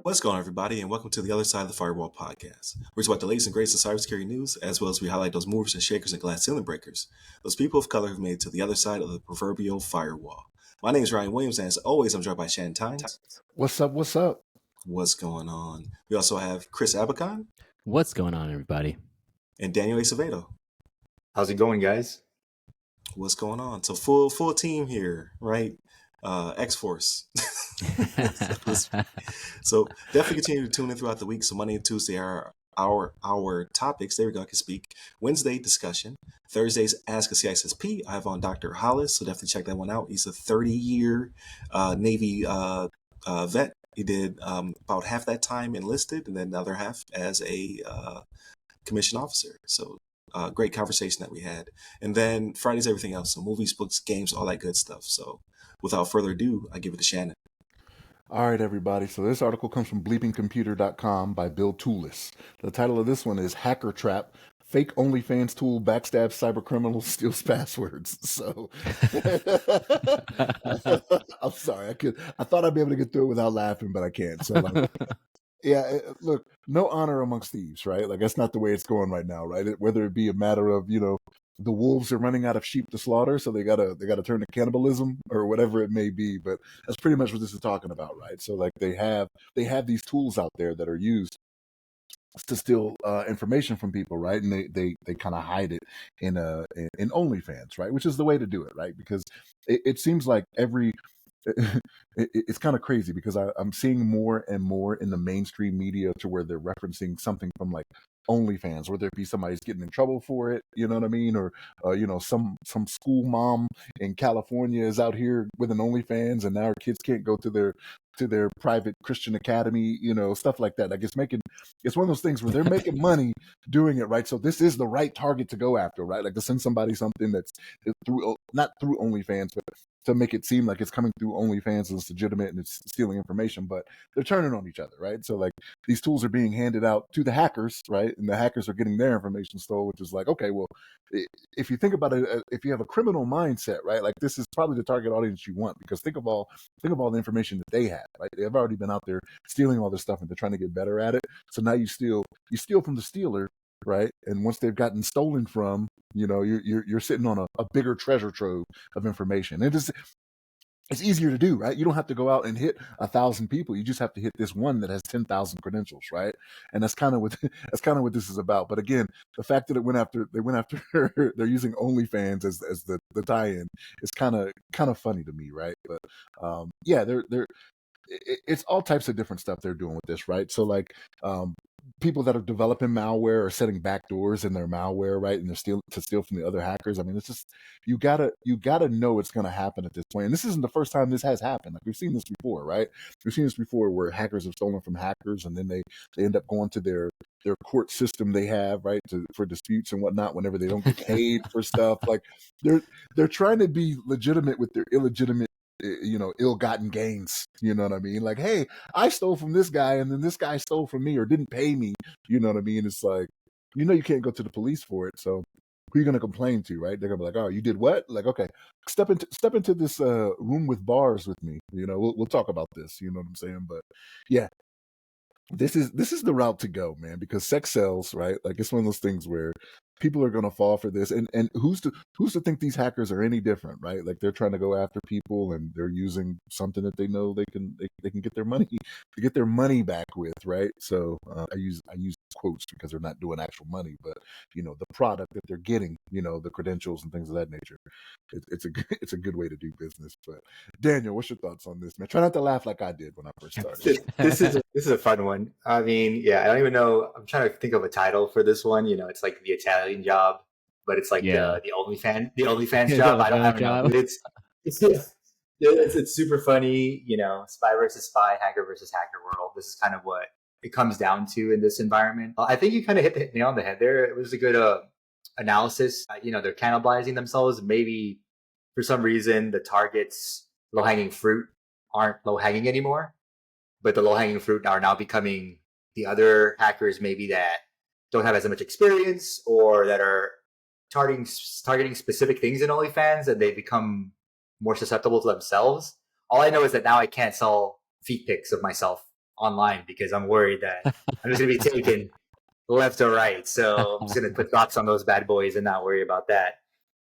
What's going on, everybody, and welcome to the Other Side of the Firewall podcast. We're talking about the latest and greatest of cybersecurity news, as well as we highlight those movers and shakers and glass ceiling breakers, those people of color who've made it to the other side of the proverbial firewall. My name is Ryan Williams, and as always, I'm joined by Shannon Tynes. What's up? What's up? What's going on? We also have Chris Abacan. What's going on, everybody? And Daniel Acevedo. How's it going, guys? What's going on? So full team here, right? X-Force. So definitely continue to tune in throughout the week. So Monday and Tuesday are our topics. There we go, I can speak. Wednesday, discussion. Thursdays, Ask a CISSP. I have on Dr. Hollis, so definitely check that one out. He's a 30-year Navy vet. He did about half that time enlisted and then the other half as a commissioned officer. So great conversation that we had. And then Friday's everything else. So movies, books, games, all that good stuff. So without further ado, I give it to Shannon. All right, everybody. So this article comes from bleepingcomputer.com by Bill Toulis. The title of this one is Hacker Trap. Fake OnlyFans tool backstabs cybercriminals, steals passwords. So I'm sorry. I thought I'd be able to get through it without laughing, but I can't. So yeah, look, no honor amongst thieves, right? Like that's not the way it's going right now, right? Whether it be a matter of, the wolves are running out of sheep to slaughter, so they gotta turn to cannibalism or whatever it may be. But that's pretty much what this is talking about, right? So like they have these tools out there that are used to steal information from people, right? And they kind of hide it in OnlyFans, right? Which is the way to do it, right? Because it seems like it's kind of crazy because I'm seeing more and more in the mainstream media to where they're referencing something from like OnlyFans, whether it be somebody's getting in trouble for it, you know what I mean? Or, some school mom in California is out here with an OnlyFans and now her kids can't go to their private Christian academy, stuff like that. Like it's one of those things where they're making money doing it, right? So this is the right target to go after, right? Like to send somebody something that's not through OnlyFans, but to make it seem like it's coming through OnlyFans and it's legitimate and it's stealing information, but they're turning on each other, right? So like these tools are being handed out to the hackers, right? And the hackers are getting their information stolen, which is like, okay, well, if you think about it, if you have a criminal mindset, right? Like this is probably the target audience you want because think of all the information that they have, right? They've already been out there stealing all this stuff and they're trying to get better at it. So now you steal from the stealer, right? And once they've gotten stolen from, you're sitting on a bigger treasure trove of information. And it's easier to do, right? You don't have to go out and hit 1,000 people. You just have to hit this one that has 10,000 credentials, right? And that's kind of what this is about. But again, the fact that they went after they're using OnlyFans as the tie-in is kind of funny to me, right? But it's all types of different stuff they're doing with this, right? So like people that are developing malware are setting backdoors in their malware, right? And they're steal from the other hackers. I mean, it's just you gotta know it's gonna happen at this point. And this isn't the first time this has happened. Like we've seen this before, right? We've seen this before where hackers have stolen from hackers and then they end up going to their court system they have, right, for disputes and whatnot whenever they don't get paid for stuff. Like they're trying to be legitimate with their illegitimate ill-gotten gains, you know what I mean? Like, hey, I stole from this guy and then this guy stole from me or didn't pay me, you know what I mean? It's like, you can't go to the police for it, so who are you going to complain to, right? They're going to be like, oh, you did what? Like, okay, step into this room with bars with me, we'll talk about this, you know what I'm saying? But yeah, this is the route to go, man, because sex sells, right? Like it's one of those things where people are going to fall for this, and who's to think these hackers are any different, right? Like they're trying to go after people and they're using something that they know they can get their money back with, right? So I use quotes because they're not doing actual money, but the product that they're getting, the credentials and things of that nature. It's a good way to do business. But Daniel, what's your thoughts on this, man? Try not to laugh like I did when I first started. This is a fun one. I mean, yeah, I don't even know. I'm trying to think of a title for this one. It's like the Italian Job, but it's like the OnlyFans job. I don't know. It's super funny. Spy versus spy, hacker versus hacker world. This is kind of what it comes down to in this environment. I think you kind of hit the nail on the head there. It was a good analysis. They're cannibalizing themselves. Maybe for some reason the targets, low-hanging fruit, aren't low-hanging anymore, but the low-hanging fruit are now becoming the other hackers maybe that don't have as much experience or that are targeting specific things in OnlyFans, and they become more susceptible to themselves. All I know is that now I can't sell feet pics of myself online because I'm worried that I'm just going to be taken left or right. So I'm just going to put dots on those bad boys and not worry about that.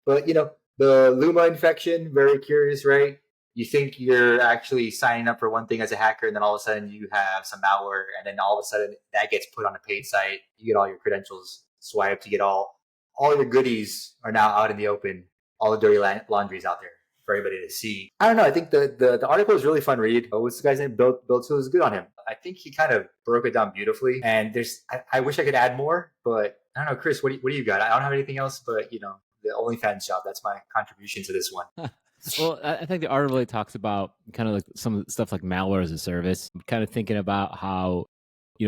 But, the Luma infection, very curious, right? You think you're actually signing up for one thing as a hacker, and then all of a sudden you have some malware, and then all of a sudden that gets put on a paid site. You get all your credentials swiped, you get all your goodies are now out in the open. All the dirty laundry's out there for everybody to see. I don't know. I think the article is really fun read. What's the guy's name? Bill Tools is good on him. I think he kind of broke it down beautifully. And I wish I could add more, but I don't know, Chris. What do you got? I don't have anything else, but the OnlyFans job. That's my contribution to this one. Well, I think the article really talks about kind of like some of the stuff like malware as a service. I'm kind of thinking about how,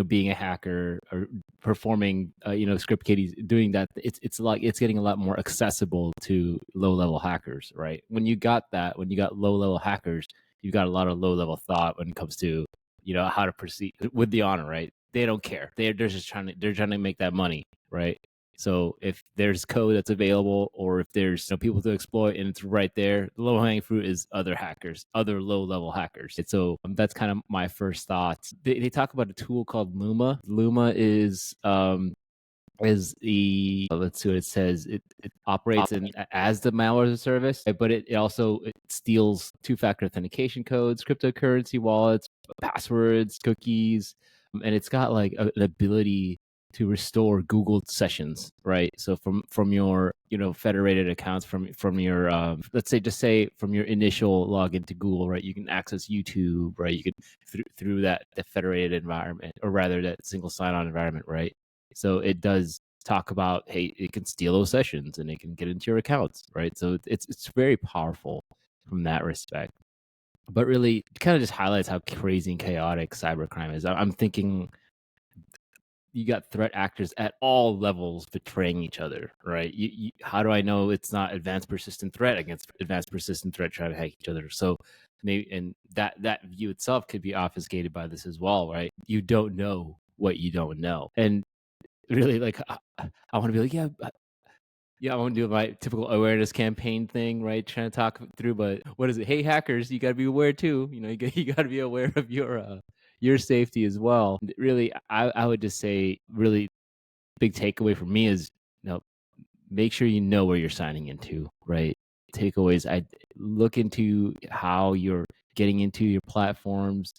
being a hacker or performing, script kiddies, doing that. It's getting a lot more accessible to low level hackers, right? When you got low level hackers, you got a lot of low level thought when it comes to, how to proceed with the honor, right? They don't care. They're just trying to make that money, right? So if there's code that's available, or if there's people to exploit and it's right there, the low-hanging fruit is other hackers, other low-level hackers. And so that's kind of my first thoughts. They talk about a tool called Luma. Luma is the let's see what it says. It operates as the malware as a service, but it also steals two-factor authentication codes, cryptocurrency wallets, passwords, cookies, and it's got like an ability to restore Google sessions, right? So from your federated accounts, from your let's say from your initial login to Google, right? You can access YouTube, right? You can through the federated environment, or rather that single sign-on environment, right? So it does talk about, hey, it can steal those sessions and it can get into your accounts, right? So it's very powerful from that respect. But really, it kind of just highlights how crazy and chaotic cybercrime is. I'm thinking you got threat actors at all levels betraying each other, right? How do I know it's not advanced persistent threat against advanced persistent threat trying to hack each other? So maybe, and that view itself could be obfuscated by this as well, right? You don't know what you don't know. And really, like, I want to be like, yeah, I want to do my typical awareness campaign thing, right? Trying to talk through, but what is it? Hey, hackers, you got to be aware too. You got to be aware of your safety as well. Really, I would just say, really big takeaway for me is, make sure you know where you're signing into, right? Takeaways, I look into how you're getting into your platforms,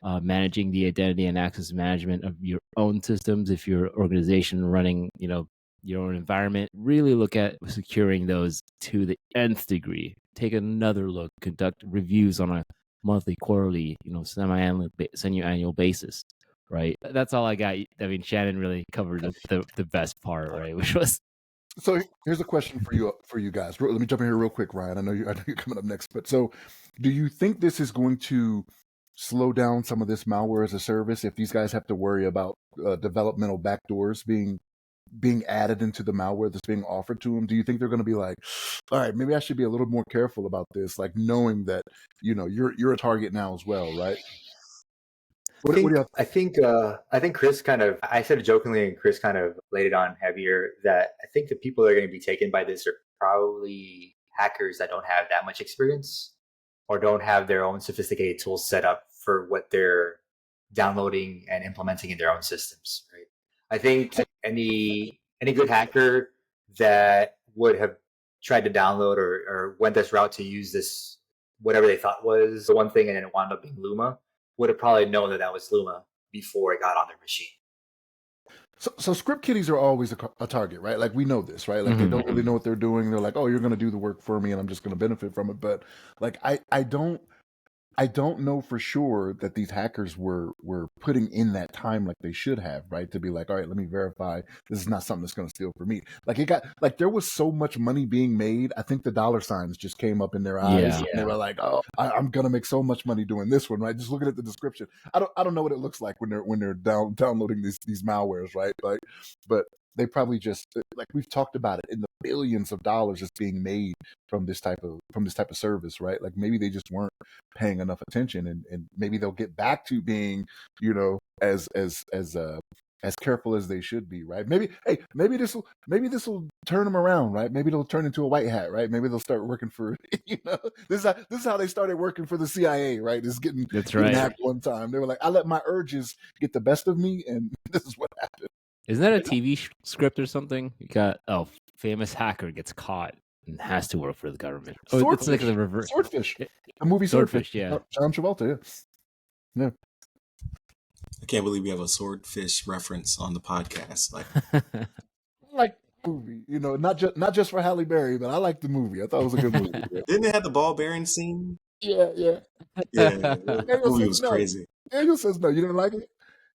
managing the identity and access management of your own systems. If your organization running, your own environment, really look at securing those to the nth degree. Take another look, conduct reviews on a monthly, quarterly, semi-annual basis, right? That's all I got. I mean, Shannon really covered the best part, right? Which was. So here's a question for you guys. Let me jump in here real quick, Ryan. I know you're coming up next, but so do you think this is going to slow down some of this malware as a service if these guys have to worry about developmental backdoors being added into the malware that's being offered to them? Do you think they're going to be like, all right, maybe I should be a little more careful about this, like knowing that you're a target now as well, right? I think Chris I said it jokingly, and Chris kind of laid it on heavier, that I think the people that are going to be taken by this are probably hackers that don't have that much experience or don't have their own sophisticated tools set up for what they're downloading and implementing in their own systems, right? I think any good hacker that would have tried to download or went this route to use this, whatever they thought was the one thing, and then it wound up being Luma, would have probably known that was Luma before it got on their machine. So script kiddies are always a target, right? Like, we know this, right? Like, they don't really know what they're doing. They're like, oh, you're going to do the work for me and I'm just going to benefit from it. But like, I don't know for sure that these hackers were putting in that time like they should have, right? To be like, all right, let me verify this is not something that's going to steal from me. Like there was so much money being made. I think the dollar signs just came up in their eyes. Yeah. And they were like, oh, I'm going to make so much money doing this one, right? Just looking at the description. I don't know what it looks like when they're downloading these malwares, right? Like, but they probably just, like we've talked about it, in the billions of dollars that's being made from this type of service, right? Like, maybe they just weren't paying enough attention, and maybe they'll get back to being, as as careful as they should be, right? Maybe this will turn them around, right? Maybe they'll turn into a white hat, right? Maybe they'll start working for, this is how they started working for the CIA, right? Is getting hacked one time. They were like, I let my urges get the best of me, and this is what happened. Isn't that a TV script or something? You got famous hacker gets caught and has to work for the government. Swordfish. It's like the reverse. Swordfish. A movie Swordfish. Yeah. John Travolta. Yeah. I can't believe we have a swordfish reference on the podcast. Like, I like the movie, not just for Halle Berry, but I like the movie. I thought it was a good movie. Yeah. Didn't it have the ball bearing scene? Yeah. The movie was crazy. Daniel says no. You didn't like it?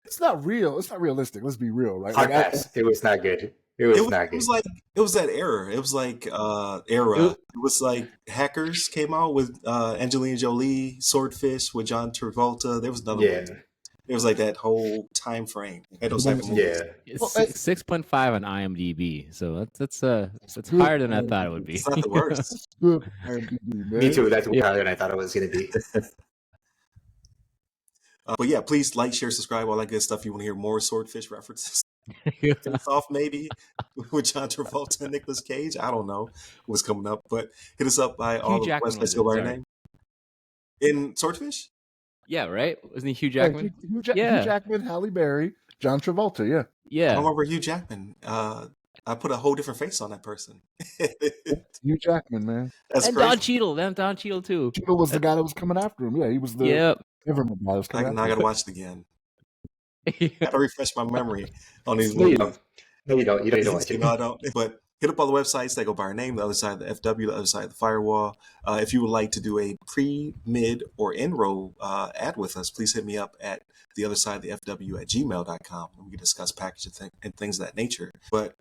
It's not real. It's not realistic. Let's be real, right? It was not good. It was not good. It was like that era. It was like It was like Hackers came out with Angelina Jolie, Swordfish with John Travolta. There was another one. It was like that whole time frame. Those type of movies. It's 6.5 on IMDb, so that's higher than I thought it would be. It's not the worst. Good IMDb, man. Me too. That's higher than I thought it was going to be. But yeah, please like, share, subscribe, all that good stuff. You want to hear more swordfish references? Face off maybe with John Travolta and Nicolas Cage. I don't know what's coming up, but hit us up by all the websites go by your name. In Swordfish? Yeah, right? Wasn't he Hugh Jackman? Hugh Jackman, Halle Berry, John Travolta, yeah. Yeah. I remember Hugh Jackman. I put a whole different face on that person. Hugh Jackman, man. That's and crazy. Don Cheadle. Don Cheadle, too. Cheadle was the guy that was coming after him. Yeah, he was the government guy that was coming after him. Now I got to watch it again. I got to refresh my memory on these movies. No, you don't. You don't watch it. No, I don't. But hit up all the websites that go by our name, the other side of the FW, the other side of the firewall. If you would like to do a pre, mid, or end-roll ad with us, please hit me up at the other side of the FW at gmail.com. We can discuss packages and things of that nature. But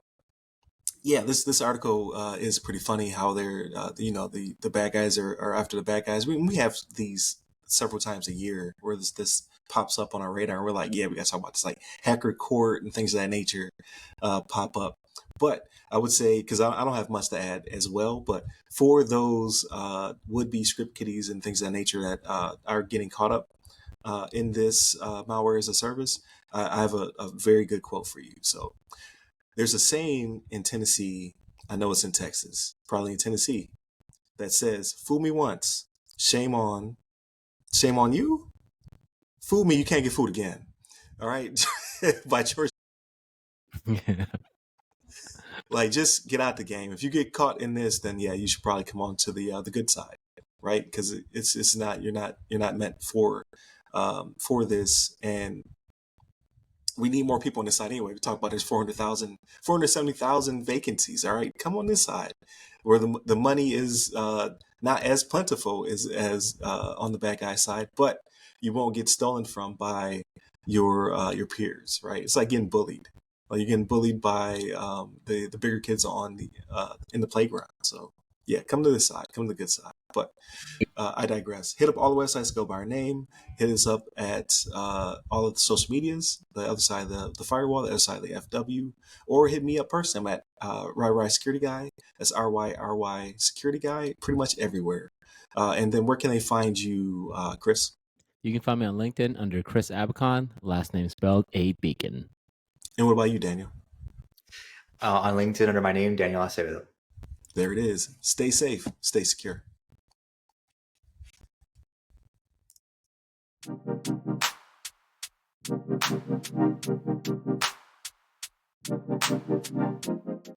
yeah, this article is pretty funny how they're, the bad guys are after the bad guys. We have these several times a year where this pops up on our radar and we're like, yeah, we got to talk about this, like hacker court and things of that nature pop up. But I would say, because I don't have much to add as well, but for those would-be script kiddies and things of that nature that are getting caught up in this Malware-as-a-Service, I have a very good quote for you. So there's a saying in Tennessee, I know it's in Texas, probably in Tennessee, that says, fool me once, shame on you. Fool me, you can't get fooled again. All right? By George. Like, just get out the game. If you get caught in this, then yeah, you should probably come on to the good side, right? Because it's not, you're not meant for this, and we need more people on this side anyway. We talk about there's 470,000 vacancies. All right, come on this side where the money is not as plentiful as on the bad guy side, but you won't get stolen from by your peers, right? It's like getting bullied. Like you're getting bullied by the bigger kids on the in the playground. So yeah, come to this side, come to the good side. But I digress. Hit up all the websites, go by our name. Hit us up at all of the social medias, the other side of the firewall, the other side of the FW, or hit me up personally. I'm at RY Security Guy. That's RY Security Guy, pretty much everywhere. And then where can they find you, Chris? You can find me on LinkedIn under Chris Abacon, last name spelled A Beacon. And what about you, Daniel? On LinkedIn under my name, Daniel Acevedo. There it is. Stay safe. Stay secure.